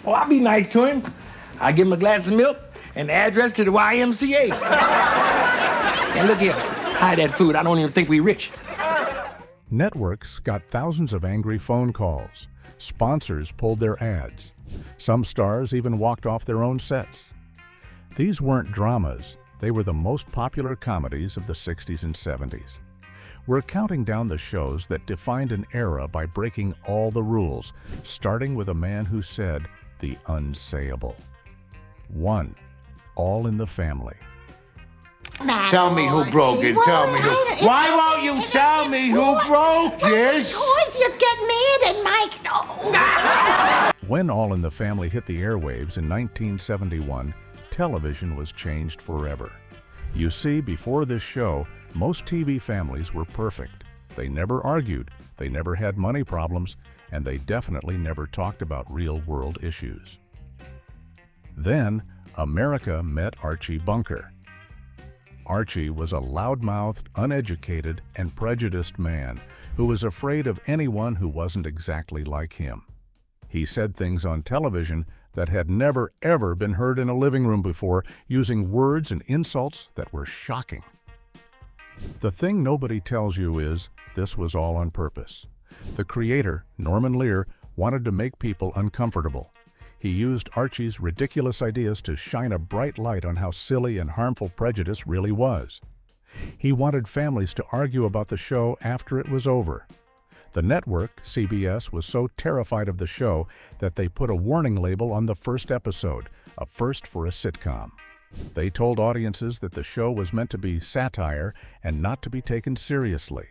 Oh, I'll be nice to him. I'll give him a glass of milk and the address to the YMCA. And look here, hide that food. I don't even think we rich. Networks got thousands of angry phone calls. Sponsors pulled their ads. Some stars even walked off their own sets. These weren't dramas. They were the most popular comedies of the 60s and 70s. We're counting down the shows that defined an era by breaking all the rules, starting with a man who said the unsayable. 1. All in the Family. Tell me who broke it. Tell me who. Why won't you tell me who broke it? Because you get mad at Mike. No. When All in the Family hit the airwaves in 1971, television was changed forever. You see, before this show, most TV families were perfect. They never argued, they never had money problems, and they definitely never talked about real-world issues. Then, America met Archie Bunker. Archie was a loudmouthed, uneducated, and prejudiced man who was afraid of anyone who wasn't exactly like him. He said things on television that had never, ever been heard in a living room before, using words and insults that were shocking. The thing nobody tells you is, this was all on purpose. The creator, Norman Lear, wanted to make people uncomfortable. He used Archie's ridiculous ideas to shine a bright light on how silly and harmful prejudice really was. He wanted families to argue about the show after it was over. The network, CBS, was so terrified of the show that they put a warning label on the first episode, a first for a sitcom. They told audiences that the show was meant to be satire and not to be taken seriously.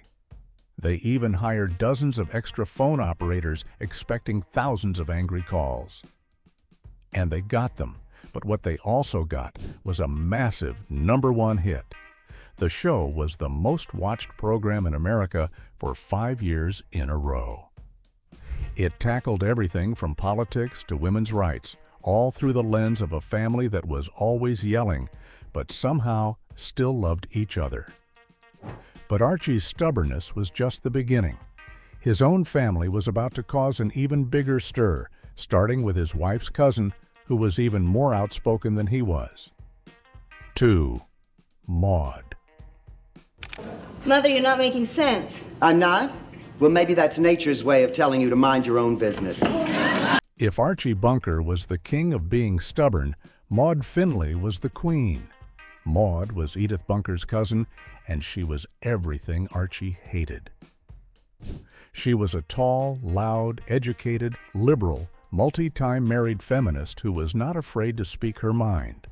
They even hired dozens of extra phone operators expecting thousands of angry calls. And they got them, but what they also got was a massive #1 hit. The show was the most watched program in America for 5 years in a row. It tackled everything from politics to women's rights, all through the lens of a family that was always yelling, but somehow still loved each other. But Archie's stubbornness was just the beginning. His own family was about to cause an even bigger stir, starting with his wife's cousin, who was even more outspoken than he was. 2. Maude. Mother, you're not making sense. I'm not? Well, maybe that's nature's way of telling you to mind your own business. If Archie Bunker was the king of being stubborn, Maude Findlay was the queen. Maude was Edith Bunker's cousin, and she was everything Archie hated. She was a tall, loud, educated, liberal, multi-time married feminist who was not afraid to speak her mind.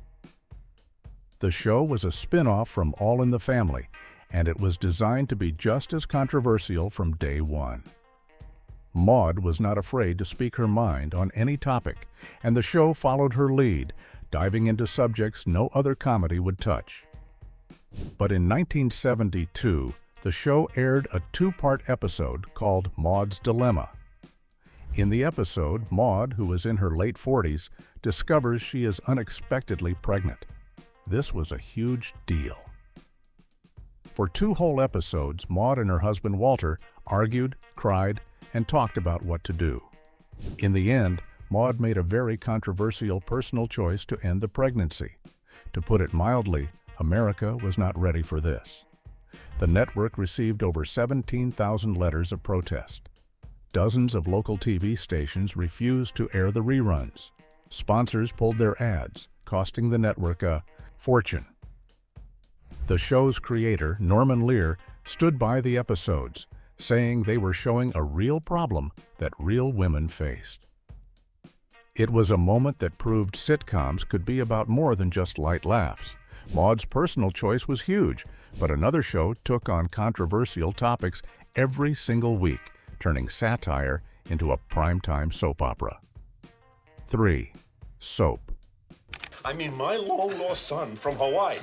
The show was a spin-off from All in the Family, and it was designed to be just as controversial from day one. Maude was not afraid to speak her mind on any topic, and the show followed her lead, diving into subjects no other comedy would touch. But in 1972, the show aired a 2-part episode called Maude's Dilemma. In the episode, Maude, who was in her late 40s, discovers she is unexpectedly pregnant. This was a huge deal. For 2 whole episodes, Maude and her husband Walter argued, cried, and talked about what to do. In the end, Maude made a very controversial personal choice to end the pregnancy. To put it mildly, America was not ready for this. The network received over 17,000 letters of protest. Dozens of local TV stations refused to air the reruns. Sponsors pulled their ads, costing the network a fortune. The show's creator, Norman Lear, stood by the episodes, saying they were showing a real problem that real women faced. It was a moment that proved sitcoms could be about more than just light laughs. Maude's personal choice was huge, but another show took on controversial topics every single week, turning satire into a primetime soap opera. 3. Soap. I mean, my long-lost son from Hawaii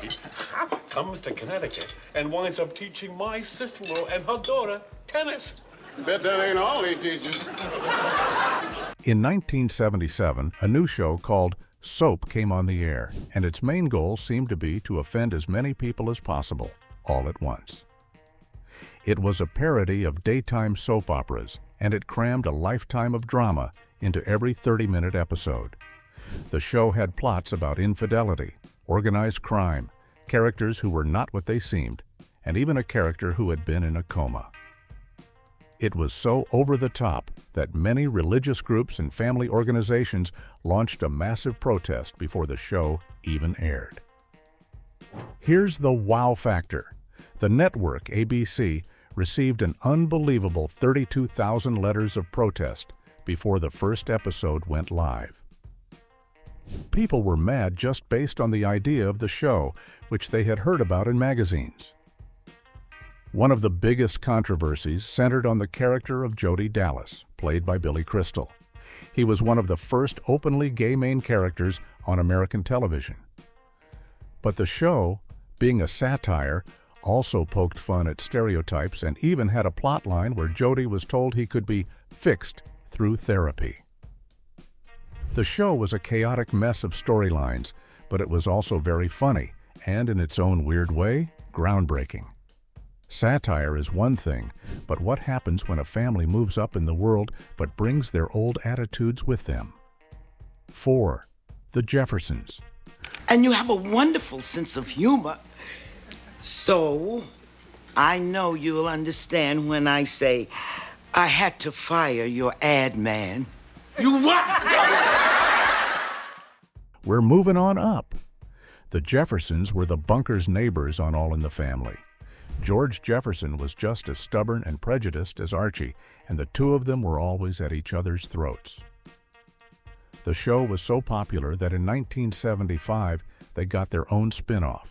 comes to Connecticut and winds up teaching my sister-in-law and her daughter tennis. Bet that ain't all he teaches. In 1977, a new show called Soap came on the air, and its main goal seemed to be to offend as many people as possible, all at once. It was a parody of daytime soap operas, and it crammed a lifetime of drama into every 30-minute episode. The show had plots about infidelity, organized crime, characters who were not what they seemed, and even a character who had been in a coma. It was so over the top that many religious groups and family organizations launched a massive protest before the show even aired. Here's the wow factor. The network, ABC, received an unbelievable 32,000 letters of protest before the first episode went live. People were mad just based on the idea of the show, which they had heard about in magazines. One of the biggest controversies centered on the character of Jody Dallas, played by Billy Crystal. He was one of the first openly gay main characters on American television. But the show, being a satire, also poked fun at stereotypes and even had a plot line where Jody was told he could be fixed through therapy. The show was a chaotic mess of storylines, but it was also very funny and, in its own weird way, groundbreaking. Satire is one thing, but what happens when a family moves up in the world but brings their old attitudes with them? 4. The Jeffersons. And you have a wonderful sense of humor. So, I know you'll understand when I say, I had to fire your ad man. You what? We're moving on up. The Jeffersons were the bunker's neighbors on All in the Family. George Jefferson was just as stubborn and prejudiced as Archie, and the two of them were always at each other's throats. The show was so popular that in 1975, they got their own spin-off.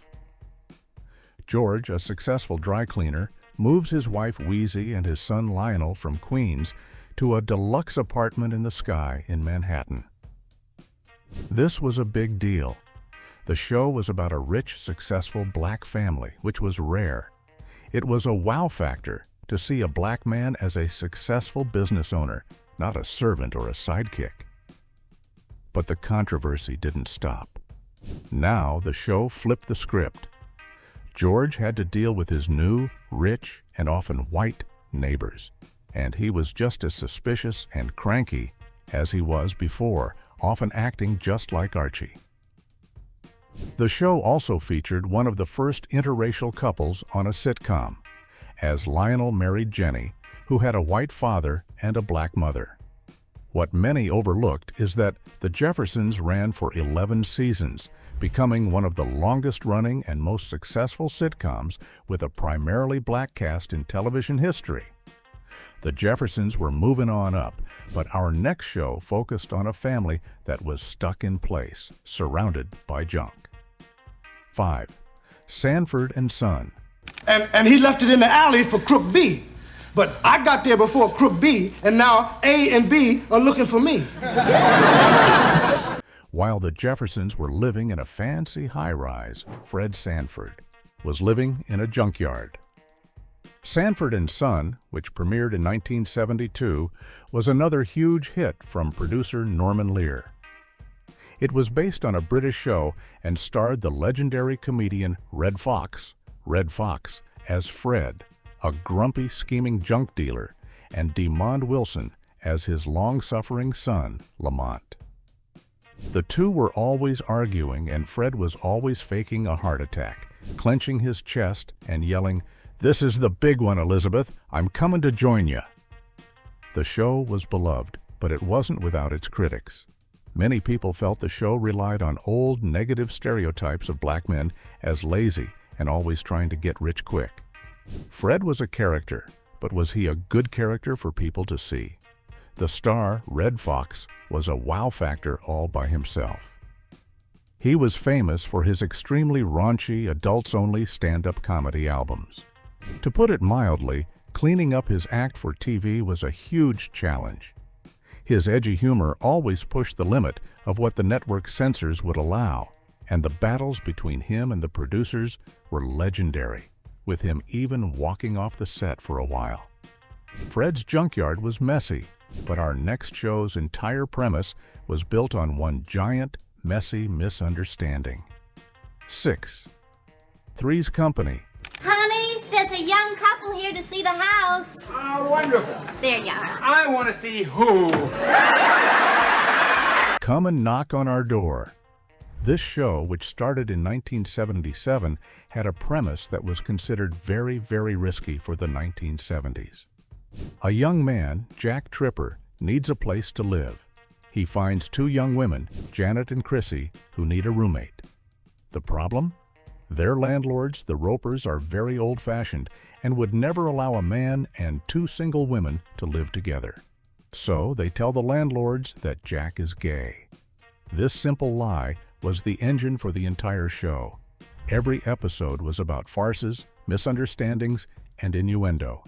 George, a successful dry cleaner, moves his wife Wheezy and his son Lionel from Queens to a deluxe apartment in the sky in Manhattan. This was a big deal. The show was about a rich, successful black family, which was rare. It was a wow factor to see a black man as a successful business owner, not a servant or a sidekick. But the controversy didn't stop. Now the show flipped the script. George had to deal with his new, rich, and often white neighbors, and he was just as suspicious and cranky as he was before, often acting just like Archie. The show also featured one of the first interracial couples on a sitcom, as Lionel married Jenny, who had a white father and a black mother. What many overlooked is that The Jeffersons ran for 11 seasons, becoming one of the longest-running and most successful sitcoms with a primarily black cast in television history. The Jeffersons were moving on up, but our next show focused on a family that was stuck in place, surrounded by junk. 5. Sanford and Son. And he left it in the alley for Crook B. But I got there before Crook B, and now A and B are looking for me. While the Jeffersons were living in a fancy high-rise, Fred Sanford was living in a junkyard. Sanford and Son, which premiered in 1972, was another huge hit from producer Norman Lear. It was based on a British show and starred the legendary comedian Red Fox as Fred, a grumpy, scheming junk dealer, and DeMond Wilson as his long-suffering son, Lamont. The two were always arguing, and Fred was always faking a heart attack, clenching his chest and yelling, "This is the big one, Elizabeth. I'm coming to join you." The show was beloved, but it wasn't without its critics. Many people felt the show relied on old, negative stereotypes of black men as lazy and always trying to get rich quick. Fred was a character, but was he a good character for people to see? The star, Red Fox, was a wow factor all by himself. He was famous for his extremely raunchy, adults-only stand-up comedy albums. To put it mildly, cleaning up his act for TV was a huge challenge. His edgy humor always pushed the limit of what the network censors would allow, and the battles between him and the producers were legendary, with him even walking off the set for a while. Fred's junkyard was messy, but our next show's entire premise was built on one giant, messy misunderstanding. 6. Three's Company. Honey, there's a young couple here to see the house. Oh, wonderful. There you are. I want to see who. Come and Knock on Our Door. This show, which started in 1977, had a premise that was considered very, very risky for the 1970s. A young man, Jack Tripper, needs a place to live. He finds two young women, Janet and Chrissy, who need a roommate. The problem? Their landlords, the Ropers, are very old-fashioned and would never allow a man and two single women to live together. So they tell the landlords that Jack is gay. This simple lie was the engine for the entire show. Every episode was about farces, misunderstandings, and innuendo.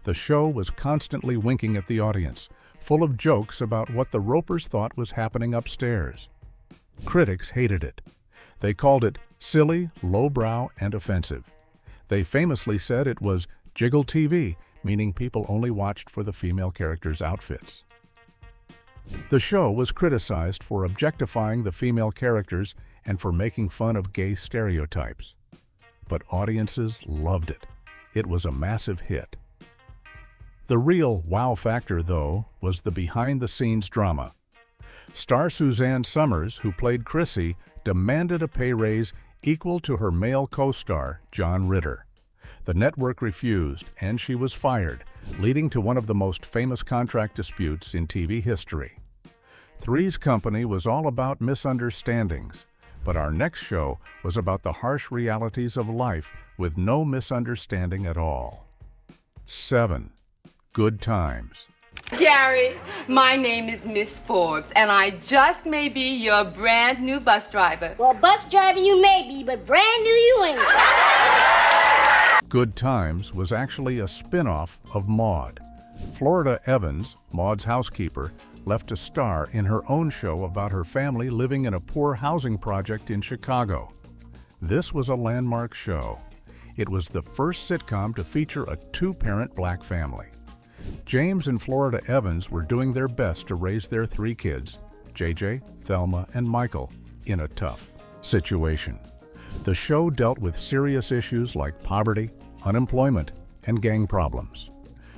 The show was constantly winking at the audience, full of jokes about what the Ropers thought was happening upstairs. Critics hated it. They called it silly, lowbrow, and offensive. They famously said it was jiggle TV, meaning people only watched for the female characters' outfits. The show was criticized for objectifying the female characters and for making fun of gay stereotypes. But audiences loved it. It was a massive hit. The real wow factor, though, was the behind-the-scenes drama. Star Suzanne Summers, who played Chrissy, demanded a pay raise equal to her male co-star, John Ritter. The network refused, and she was fired, leading to one of the most famous contract disputes in TV history. Three's Company was all about misunderstandings, but our next show was about the harsh realities of life with no misunderstanding at all. 7. Good Times. Gary, my name is Miss Forbes, and I just may be your brand new bus driver. Well, bus driver you may be, but brand new you ain't. Good Times was actually a spin-off of Maude. Florida Evans, Maude's housekeeper, left a star in her own show about her family living in a poor housing project in Chicago. This was a landmark show. It was the first sitcom to feature a two-parent black family. James and Florida Evans were doing their best to raise their three kids, JJ, Thelma, and Michael, in a tough situation. The show dealt with serious issues like poverty, unemployment, and gang problems.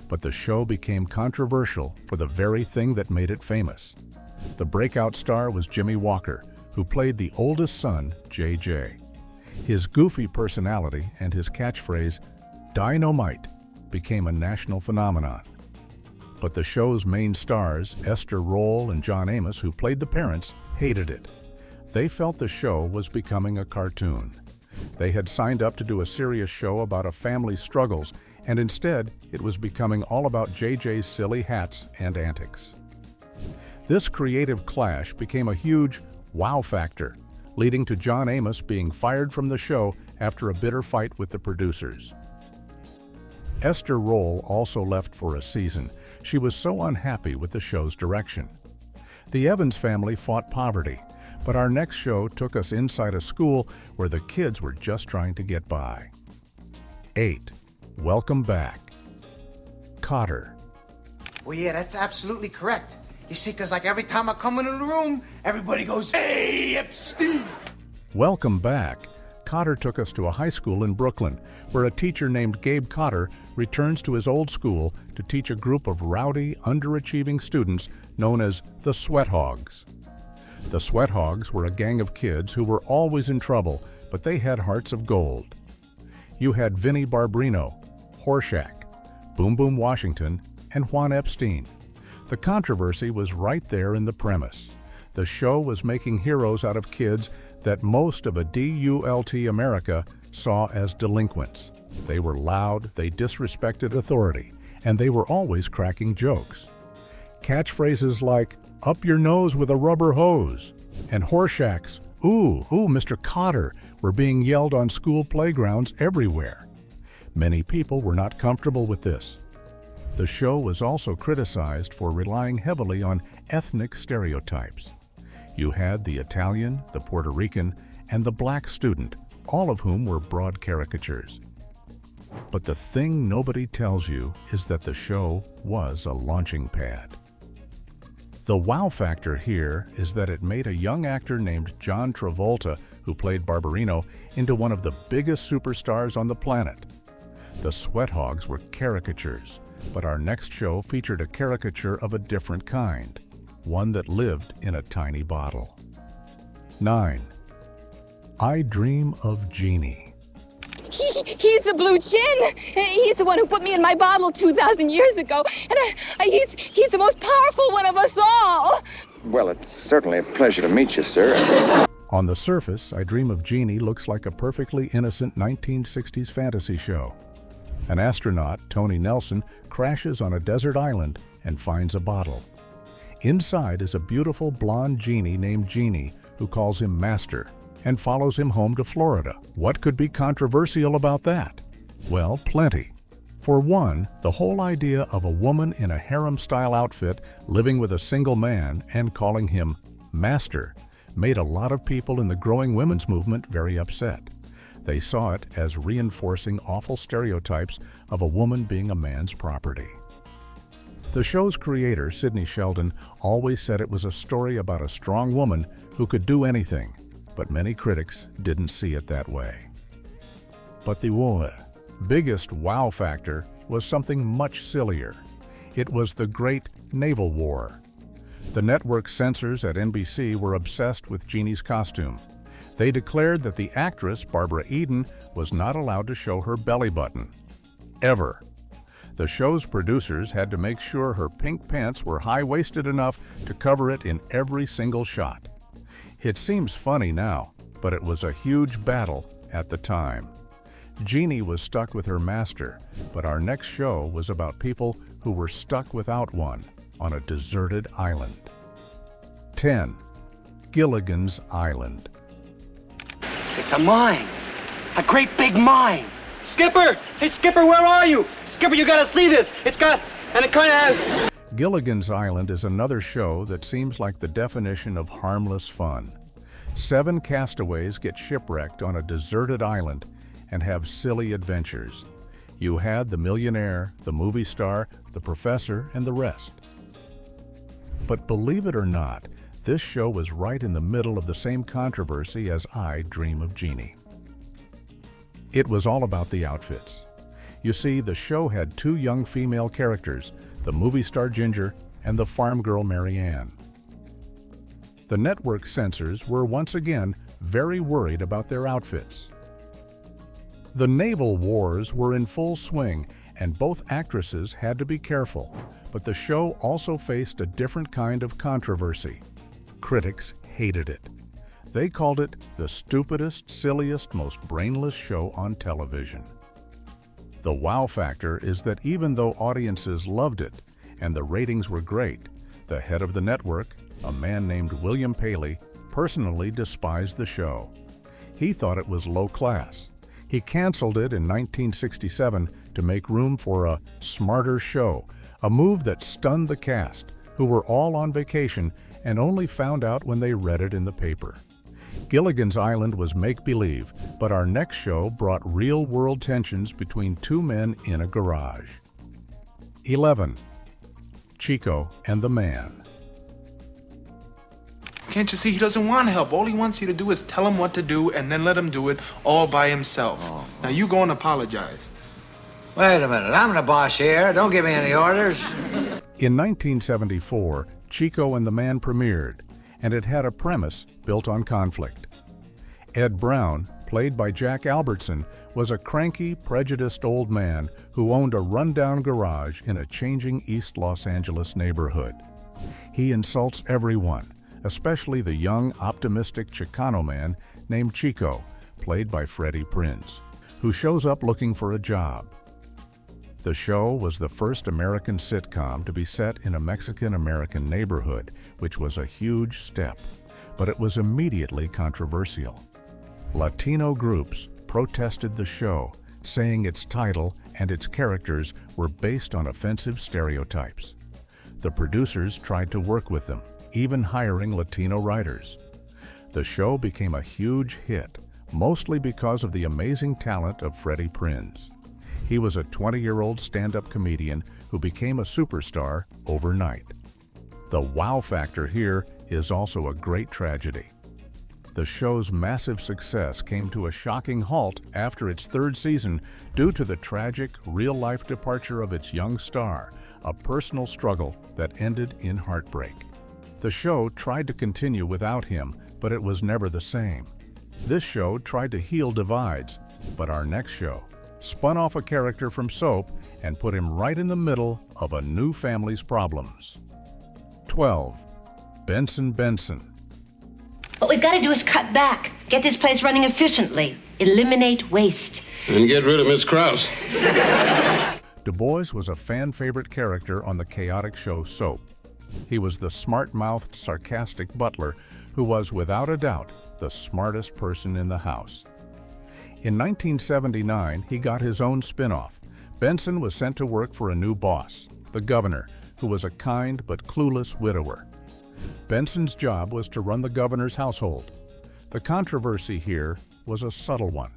But the show became controversial for the very thing that made it famous. The breakout star was Jimmy Walker, who played the oldest son, JJ. His goofy personality and his catchphrase, "Dynamite," became a national phenomenon. But the show's main stars, Esther Roll and John Amos, who played the parents, hated it. They felt the show was becoming a cartoon. They had signed up to do a serious show about a family's struggles, and instead, it was becoming all about JJ's silly hats and antics. This creative clash became a huge wow factor, leading to John Amos being fired from the show after a bitter fight with the producers. Esther Roll also left for a season. She was so unhappy with the show's direction. The Evans family fought poverty, but our next show took us inside a school where the kids were just trying to get by. 8. Welcome Back. Cotter. Well, yeah, that's absolutely correct. You see, because like every time I come into the room, everybody goes, "Hey, Epstein!" Welcome Back. Cotter took us to a high school in Brooklyn, where a teacher named Gabe Cotter returns to his old school to teach a group of rowdy, underachieving students known as the Sweat Hogs. The Sweat Hogs were a gang of kids who were always in trouble, but they had hearts of gold. You had Vinnie Barbrino, Horshack, Boom Boom Washington, and Juan Epstein. The controversy was right there in the premise. The show was making heroes out of kids that most of a DULT America saw as delinquents. They were loud, they disrespected authority, and they were always cracking jokes. Catchphrases like, "Up your nose with a rubber hose," and Horshack's, "Ooh, Mr. Cotter," were being yelled on school playgrounds everywhere. Many people were not comfortable with this. The show was also criticized for relying heavily on ethnic stereotypes. You had the Italian, the Puerto Rican, and the black student, all of whom were broad caricatures. But the thing nobody tells you is that the show was a launching pad. The wow factor here is that it made a young actor named John Travolta, who played Barbarino, into one of the biggest superstars on the planet. The Sweat Hogs were caricatures, but our next show featured a caricature of a different kind. one that lived in a tiny bottle. 9. I Dream of Jeannie. He's the blue chin. He's the one who put me in my bottle 2,000 years ago. And he's the most powerful one of us all. Well, it's certainly a pleasure to meet you, sir. On the surface, I Dream of Jeannie looks like a perfectly innocent 1960s fantasy show. An astronaut, Tony Nelson, crashes on a desert island and finds a bottle. Inside is a beautiful blonde genie named Jeannie who calls him Master and follows him home to Florida. What could be controversial about that? Well, plenty. For one, the whole idea of a woman in a harem-style outfit living with a single man and calling him Master made a lot of people in the growing women's movement very upset. They saw it as reinforcing awful stereotypes of a woman being a man's property. The show's creator, Sidney Sheldon, always said it was a story about a strong woman who could do anything, but many critics didn't see it that way. But the biggest wow factor was something much sillier. It was the Great Naval War. The network censors at NBC were obsessed with Jeannie's costume. They declared that the actress, Barbara Eden, was not allowed to show her belly button. Ever. The show's producers had to make sure her pink pants were high-waisted enough to cover it in every single shot. It seems funny now, but it was a huge battle at the time. Jeannie was stuck with her master, but our next show was about people who were stuck without one on a deserted island. 10. Gilligan's Island. It's a mine. A great big mine. Skipper! Hey, Skipper, where are you? Skipper, you gotta see this. It kind of has... Gilligan's Island is another show that seems like the definition of harmless fun. 7 castaways get shipwrecked on a deserted island and have silly adventures. You had the millionaire, the movie star, the professor, and the rest. But believe it or not, this show was right in the middle of the same controversy as I Dream of Jeannie. It was all about the outfits. You see, the show had 2 young female characters, the movie star Ginger and the farm girl Mary Ann. The network censors were once again very worried about their outfits. The naval wars were in full swing, and both actresses had to be careful, but the show also faced a different kind of controversy. Critics hated it. They called it the stupidest, silliest, most brainless show on television. The wow factor is that even though audiences loved it and the ratings were great, the head of the network, a man named William Paley, personally despised the show. He thought it was low class. He canceled it in 1967 to make room for a smarter show, a move that stunned the cast, who were all on vacation and only found out when they read it in the paper. Gilligan's Island was make-believe, but our next show brought real-world tensions between 2 men in a garage. 11. Chico and the Man. Can't you see he doesn't want help? All he wants you to do is tell him what to do and then let him do it all by himself. Now you go and apologize. Wait a minute, I'm the boss here. Don't give me any orders. In 1974, Chico and the Man premiered, and it had a premise built on conflict. Ed Brown, played by Jack Albertson, was a cranky, prejudiced old man who owned a rundown garage in a changing East Los Angeles neighborhood. He insults everyone, especially the young, optimistic Chicano man named Chico, played by Freddie Prinze, who shows up looking for a job. The show was the first American sitcom to be set in a Mexican-American neighborhood, which was a huge step, but it was immediately controversial. Latino groups protested the show, saying its title and its characters were based on offensive stereotypes. The producers tried to work with them, even hiring Latino writers. The show became a huge hit, mostly because of the amazing talent of Freddie Prinze. He was a 20-year-old stand-up comedian who became a superstar overnight. The wow factor here is also a great tragedy. The show's massive success came to a shocking halt after its 3rd season due to the tragic, real-life departure of its young star, a personal struggle that ended in heartbreak. The show tried to continue without him, but it was never the same. This show tried to heal divides, but our next show spun off a character from Soap and put him right in the middle of a new family's problems. 12. Benson Benson. What we've got to do is cut back, get this place running efficiently, eliminate waste. And get rid of Miss Krause. Du Bois was a fan-favorite character on the chaotic show Soap. He was the smart-mouthed, sarcastic butler who was, without a doubt, the smartest person in the house. In 1979, he got his own spin-off. Benson was sent to work for a new boss, the governor, who was a kind but clueless widower. Benson's job was to run the governor's household. The controversy here was a subtle one.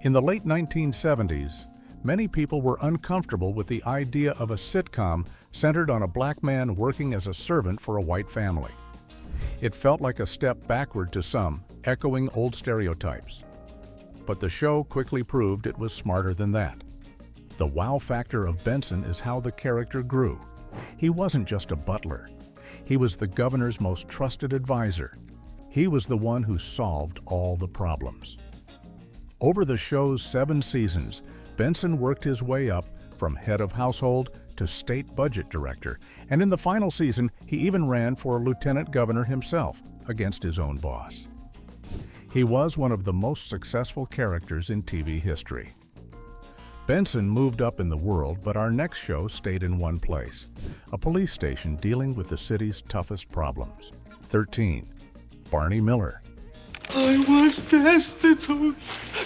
In the late 1970s, many people were uncomfortable with the idea of a sitcom centered on a black man working as a servant for a white family. It felt like a step backward to some, echoing old stereotypes. But the show quickly proved it was smarter than that. The wow factor of Benson is how the character grew. He wasn't just a butler. He was the governor's most trusted advisor. He was the one who solved all the problems. Over the show's 7 seasons, Benson worked his way up from head of household to state budget director, and in the final season, he even ran for lieutenant governor himself against his own boss. He was one of the most successful characters in TV history. Benson moved up in the world, but our next show stayed in one place, a police station dealing with the city's toughest problems. 13. Barney Miller. I was destitute,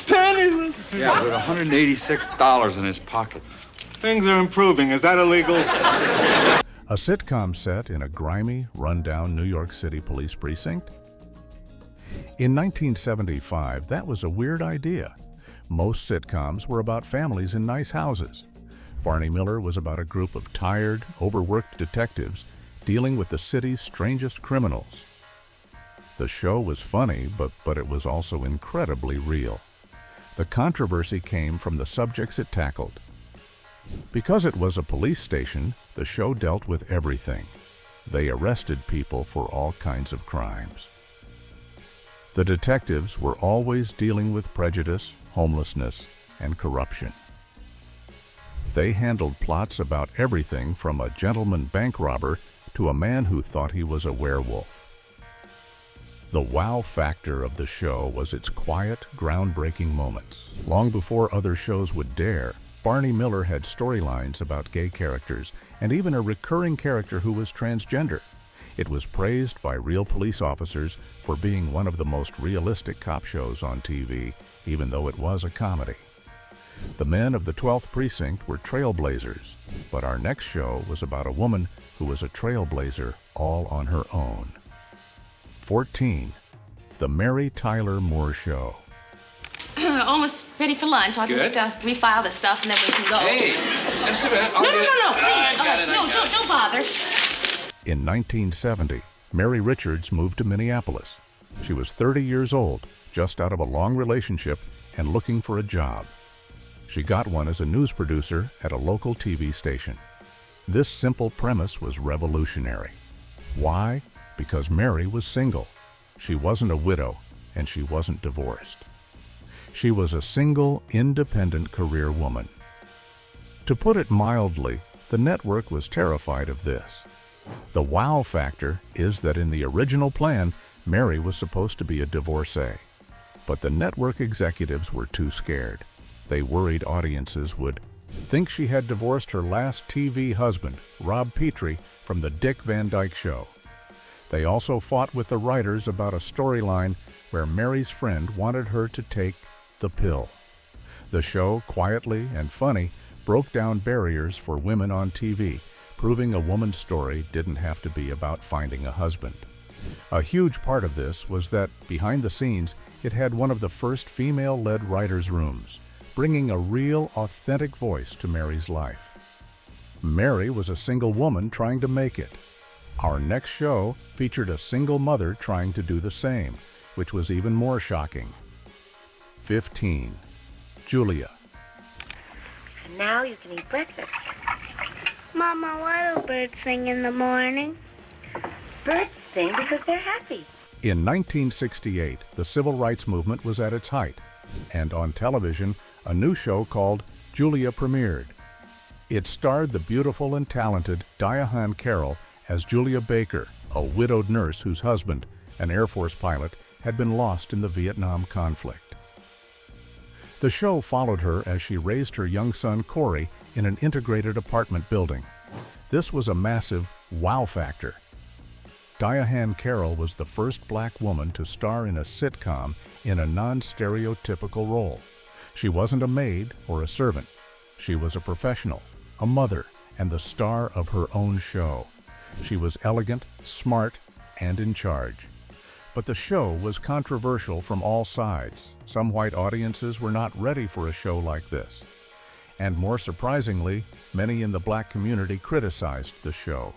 penniless. Yeah, with $186 in his pocket. Things are improving. Is that illegal? A sitcom set in a grimy, run-down New York City police precinct? In 1975, that was a weird idea. Most sitcoms were about families in nice houses. Barney Miller was about a group of tired, overworked detectives dealing with the city's strangest criminals. The show was funny, but it was also incredibly real. The controversy came from the subjects it tackled. Because it was a police station, the show dealt with everything. They arrested people for all kinds of crimes. The detectives were always dealing with prejudice, homelessness, and corruption. They handled plots about everything from a gentleman bank robber to a man who thought he was a werewolf. The wow factor of the show was its quiet, groundbreaking moments. Long before other shows would dare, Barney Miller had storylines about gay characters and even a recurring character who was transgender. It was praised by real police officers for being one of the most realistic cop shows on TV, even though it was a comedy. The men of the 12th Precinct were trailblazers, but our next show was about a woman who was a trailblazer all on her own. 14. The Mary Tyler Moore Show. Almost ready for lunch. I'll Good. just refile the stuff and then we can go. Hey, just a minute. No, please. Don't bother. In 1970, Mary Richards moved to Minneapolis. She was 30 years old, just out of a long relationship and looking for a job. She got one as a news producer at a local TV station. This simple premise was revolutionary. Why? Because Mary was single. She wasn't a widow, and she wasn't divorced. She was a single, independent career woman. To put it mildly, the network was terrified of this. The wow factor is that in the original plan, Mary was supposed to be a divorcee. But the network executives were too scared. They worried audiences would think she had divorced her last TV husband, Rob Petrie, from the Dick Van Dyke Show. They also fought with the writers about a storyline where Mary's friend wanted her to take the pill. The show, quietly and funny, broke down barriers for women on TV, proving a woman's story didn't have to be about finding a husband. A huge part of this was that, behind the scenes, it had one of the first female-led writers' rooms, bringing a real, authentic voice to Mary's life. Mary was a single woman trying to make it. Our next show featured a single mother trying to do the same, which was even more shocking. 15. Julia. And now you can eat breakfast. Mama, why do birds sing in the morning? Birds sing because they're happy. In 1968, the civil rights movement was at its height, and on television, a new show called Julia premiered. It starred the beautiful and talented Diane Carroll as Julia Baker, a widowed nurse whose husband, an Air Force pilot, had been lost in the Vietnam conflict. The show followed her as she raised her young son Corey in an integrated apartment building. This was a massive wow factor. Diane Carroll was the first black woman to star in a sitcom in a non-stereotypical role. She wasn't a maid or a servant. She was a professional, a mother, and the star of her own show. She was elegant, smart, and in charge. But the show was controversial from all sides. Some white audiences were not ready for a show like this. And more surprisingly, many in the black community criticized the show.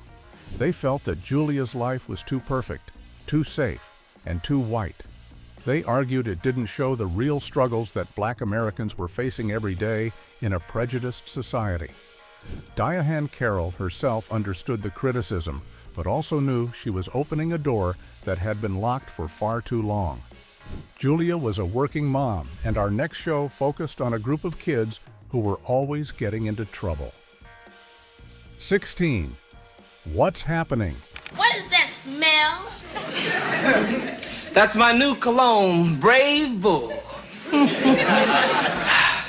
They felt that Julia's life was too perfect, too safe, and too white. They argued it didn't show the real struggles that black Americans were facing every day in a prejudiced society. Diane Carroll herself understood the criticism, but also knew she was opening a door that had been locked for far too long. Julia was a working mom, and our next show focused on a group of kids who were always getting into trouble. 16. What's happening? What is that smell? That's my new cologne, Brave Bull.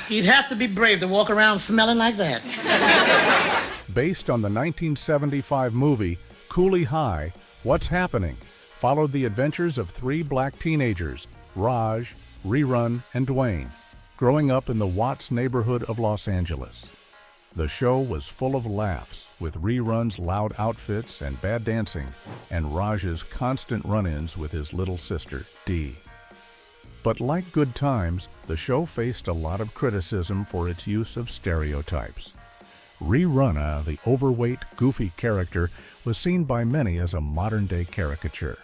You'd have to be brave to walk around smelling like that. Based on the 1975 movie Cooley High, What's Happening followed the adventures of three black teenagers, Raj, Rerun, and Dwayne, growing up in the Watts neighborhood of Los Angeles. The show was full of laughs, with Rerun's loud outfits and bad dancing, and Raj's constant run-ins with his little sister, Dee. But like Good Times, the show faced a lot of criticism for its use of stereotypes. Rerun, the overweight, goofy character, was seen by many as a modern-day caricature.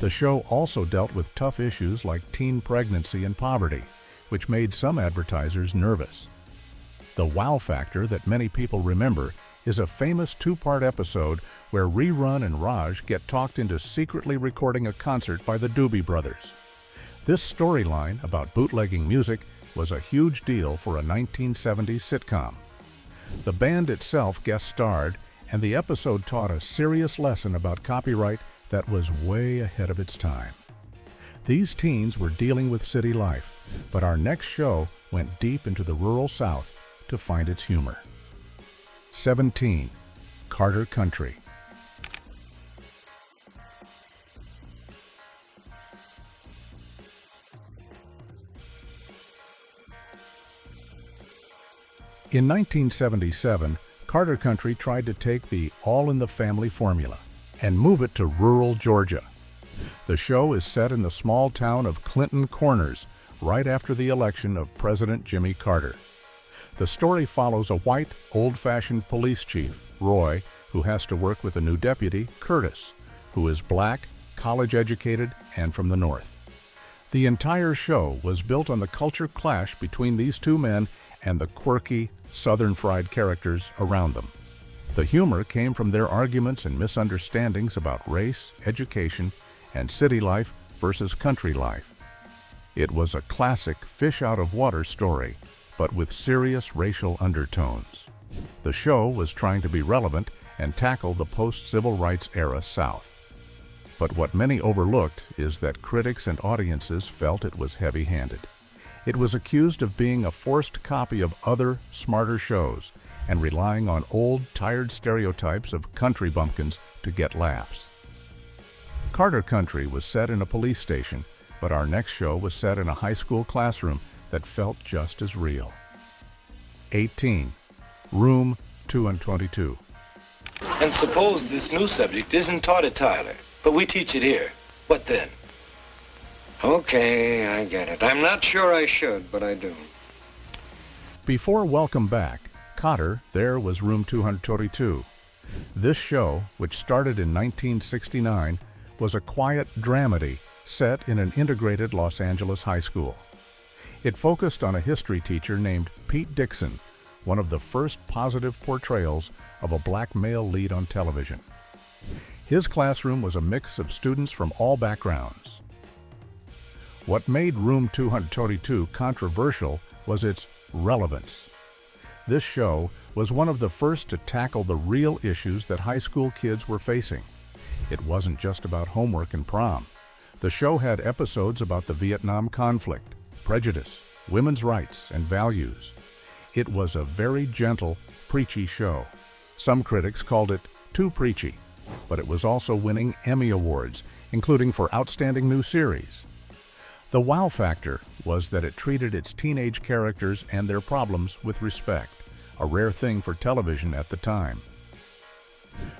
The show also dealt with tough issues like teen pregnancy and poverty, which made some advertisers nervous. The wow factor that many people remember is a famous two-part episode where Rerun and Raj get talked into secretly recording a concert by the Doobie Brothers. This storyline about bootlegging music was a huge deal for a 1970s sitcom. The band itself guest starred, and the episode taught a serious lesson about copyright that was way ahead of its time. These teens were dealing with city life, but our next show went deep into the rural South to find its humor. 17. Carter Country. In 1977, Carter Country tried to take the All in the Family formula and move it to rural Georgia. The show is set in the small town of Clinton Corners, right after the election of President Jimmy Carter. The story follows a white, old-fashioned police chief, Roy, who has to work with a new deputy, Curtis, who is black, college-educated, and from the North. The entire show was built on the culture clash between these two men and the quirky, southern-fried characters around them. The humor came from their arguments and misunderstandings about race, education, and city life versus country life. It was a classic fish-out-of-water story, but with serious racial undertones. The show was trying to be relevant and tackle the post-civil rights era South. But what many overlooked is that critics and audiences felt it was heavy-handed. It was accused of being a forced copy of other, smarter shows and relying on old, tired stereotypes of country bumpkins to get laughs. Carter Country was set in a police station, but our next show was set in a high school classroom that felt just as real. 18. Room 222. And suppose this new subject isn't taught at Tyler, but we teach it here. What then? Okay, I get it. I'm not sure I should, but I do. Before Welcome Back, Cotter, there was Room 222. This show, which started in 1969, was a quiet dramedy set in an integrated Los Angeles high school. It focused on a history teacher named Pete Dixon, one of the first positive portrayals of a black male lead on television. His classroom was a mix of students from all backgrounds. What made Room 222 controversial was its relevance. This show was one of the first to tackle the real issues that high school kids were facing. It wasn't just about homework and prom. The show had episodes about the Vietnam conflict, prejudice, women's rights, and values. It was a very gentle, preachy show. Some critics called it too preachy, but it was also winning Emmy Awards, including for Outstanding New Series. The wow factor was that it treated its teenage characters and their problems with respect, a rare thing for television at the time.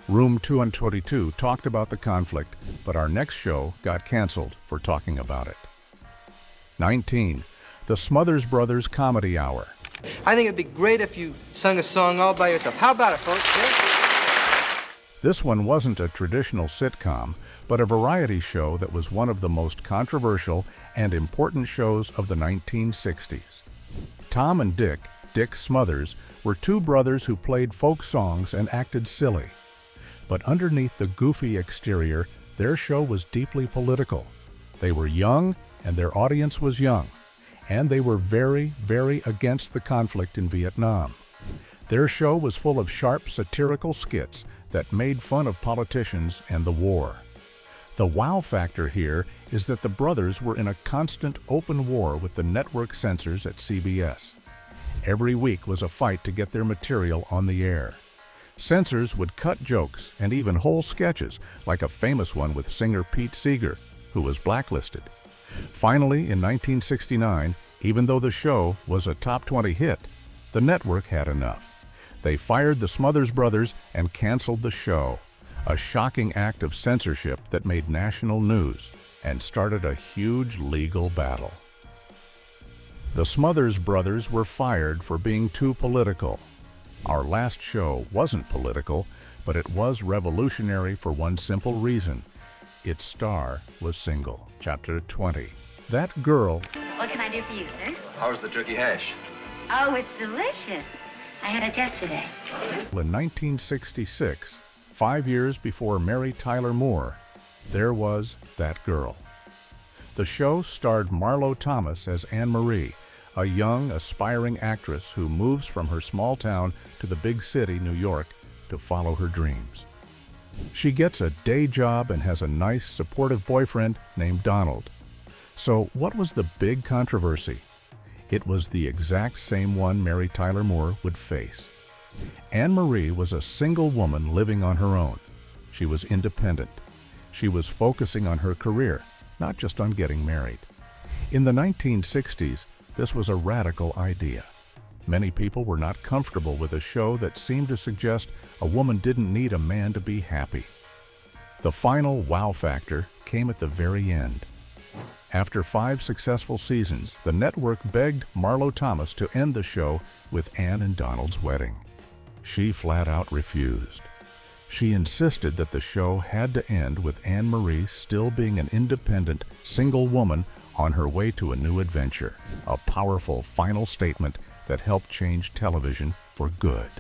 Room 222 talked about the conflict, but our next show got canceled for talking about it. 19. The Smothers Brothers Comedy Hour. I think it'd be great if you sung a song all by yourself. How about it, folks? Yeah? This one wasn't a traditional sitcom, but a variety show that was one of the most controversial and important shows of the 1960s. Tom and Dick Smothers, were two brothers who played folk songs and acted silly. But underneath the goofy exterior, their show was deeply political. They were young, and their audience was young, and they were very, very against the conflict in Vietnam. Their show was full of sharp, satirical skits that made fun of politicians and the war. The wow factor here is that the brothers were in a constant open war with the network censors at CBS. Every week was a fight to get their material on the air. Censors would cut jokes and even whole sketches, like a famous one with singer Pete Seeger, who was blacklisted. Finally, in 1969, even though the show was a top 20 hit, the network had enough. They fired the Smothers Brothers and canceled the show, a shocking act of censorship that made national news and started a huge legal battle. The Smothers Brothers were fired for being too political. Our last show wasn't political, but it was revolutionary for one simple reason. Its star was single. Chapter 20. That girl. What can I do for you, sir? How's the turkey hash? Oh, it's delicious. I had it yesterday. In 1966, 5 years before Mary Tyler Moore, there was That Girl. The show starred Marlo Thomas as Anne Marie, a young, aspiring actress who moves from her small town to the big city, New York, to follow her dreams. She gets a day job and has a nice, supportive boyfriend named Donald. So what was the big controversy? It was the exact same one Mary Tyler Moore would face. Anne Marie was a single woman living on her own. She was independent. She was focusing on her career, not just on getting married. In the 1960s, this was a radical idea. Many people were not comfortable with a show that seemed to suggest a woman didn't need a man to be happy. The final wow factor came at the very end. After 5 successful seasons, the network begged Marlo Thomas to end the show with Anne and Donald's wedding. She flat out refused. She insisted that the show had to end with Anne Marie still being an independent, single woman on her way to a new adventure, a powerful final statement that helped change television for good.